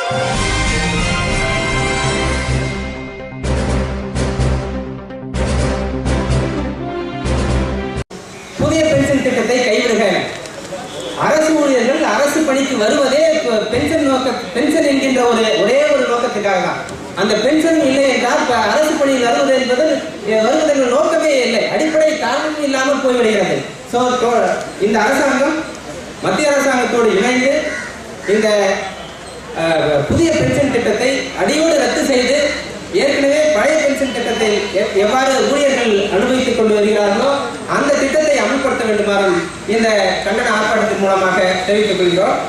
புதிய பென்ஷன் திட்டத்தை கைவிடுக. அரசு ஊழியர்கள் அரசு பணிக்கு வருவதே பென்ஷன் என்கின்ற ஒரே ஒரு நோக்கத்துக்காக தான். அந்த பென்ஷன் இல்லை என்றால் அரசு பணியில் வருவதற்கு நோக்கமே இல்லை, அடிப்படை காரணமும் இல்லாமல் போய்விடுகிறது. ஸோ இந்த அரசாங்கம் மத்திய அரசாங்கத்தோடு இணைந்து இந்த புதிய பென்ஷன் திட்டத்தை அடியோடு ரத்து செய்து ஏற்கனவே பழைய பென்ஷன் திட்டத்தை எவ்வாறு ஊழியர்கள் அனுபவித்துக் கொண்டு வருகிறார்களோ அந்த திட்டத்தை அமல்படுத்த வேண்டுமாறும் இந்த கண்டன ஆர்ப்பாட்டத்தின் மூலமாக தெரிவித்துக் கொள்கிறோம்.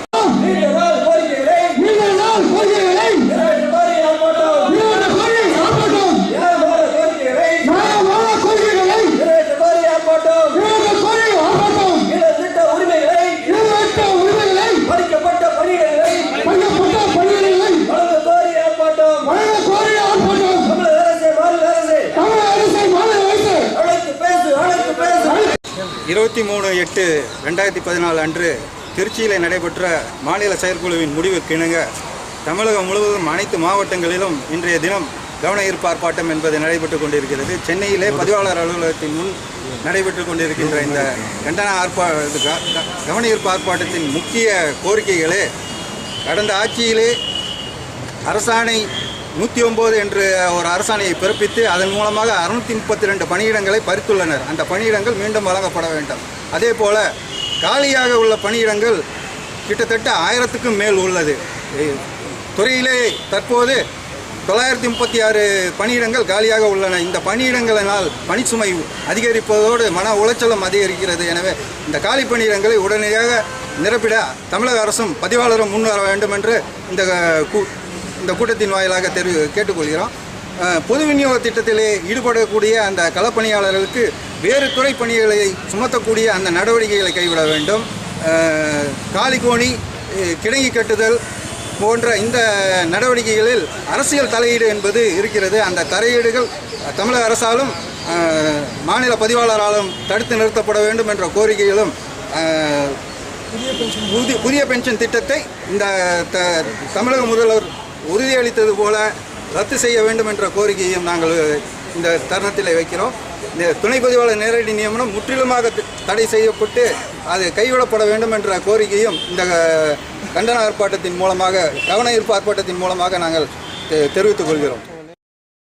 இருபத்தி 3/8/2014 அன்று திருச்சியில் நடைபெற்ற மாநில செயற்குழுவின் முடிவுக்கு இணங்க தமிழகம் முழுவதும் அனைத்து மாவட்டங்களிலும் இன்றைய தினம் கவன ஈர்ப்பு ஆர்ப்பாட்டம் என்பது நடைபெற்று கொண்டிருக்கிறது. சென்னையிலே பதிவாளர் அலுவலகத்தின் முன் நடைபெற்று கொண்டிருக்கின்ற இந்த கவன ஈர்ப்பு ஆர்ப்பாட்டத்தின் முக்கிய கோரிக்கைகளே கடந்த ஆட்சியிலே அரசாணை 109 என்று ஒரு அரசாணையை பிறப்பித்து அதன் மூலமாக 632 பணியிடங்களை பறித்துள்ளனர். அந்த பணியிடங்கள் மீண்டும் வழங்கப்பட வேண்டும். அதே போல் காலியாக உள்ள பணியிடங்கள் கிட்டத்தட்ட 1000க்கும் மேல் உள்ளது. துறையிலே தற்போது 936 பணியிடங்கள் காலியாக உள்ளன. இந்த பணியிடங்களினால் பணிச்சுமை அதிகரிப்பதோடு மன உளைச்சலும் அதிகரிக்கிறது. எனவே இந்த காலி பணியிடங்களை உடனடியாக நிரப்பிட தமிழக அரசும் பதிவாளரும் முன்வர வேண்டும் என்று இந்த கூட்டத்தின் வாயிலாக கேட்டுக்கொள்கிறோம். பொது விநியோக திட்டத்திலே ஈடுபடக்கூடிய அந்த களப்பணியாளர்களுக்கு வேறு துறை பணிகளை சுமத்தக்கூடிய அந்த நடவடிக்கைகளை கைவிட வேண்டும். காலிகோணி கிடங்கி கட்டுதல் போன்ற இந்த நடவடிக்கைகளில் அரசியல் தலையீடு என்பது இருக்கிறது. அந்த தலையீடுகள் தமிழக அரசாலும் மாநில பதிவாளராலும் தடுத்து நிறுத்தப்பட வேண்டும் என்ற கோரிக்கைகளும் புதிய பென்ஷன் திட்டத்தை இந்த தமிழக முதல்வர் உறுதியளித்தது போல ரத்து செய்ய வேண்டும் என்ற கோரிக்கையும் நாங்கள் இந்த தருணத்தில் வைக்கிறோம். இந்த துணை பதிவாளர் நேரடி நியமனம் முற்றிலுமாக தடை செய்யப்பட்டு அது கைவிடப்பட வேண்டும் என்ற கோரிக்கையும் இந்த கண்டன ஆர்ப்பாட்டத்தின் மூலமாக கவன ஈர்ப்பு ஆர்ப்பாட்டத்தின் மூலமாக நாங்கள் தெரிவித்துக் கொள்கிறோம்.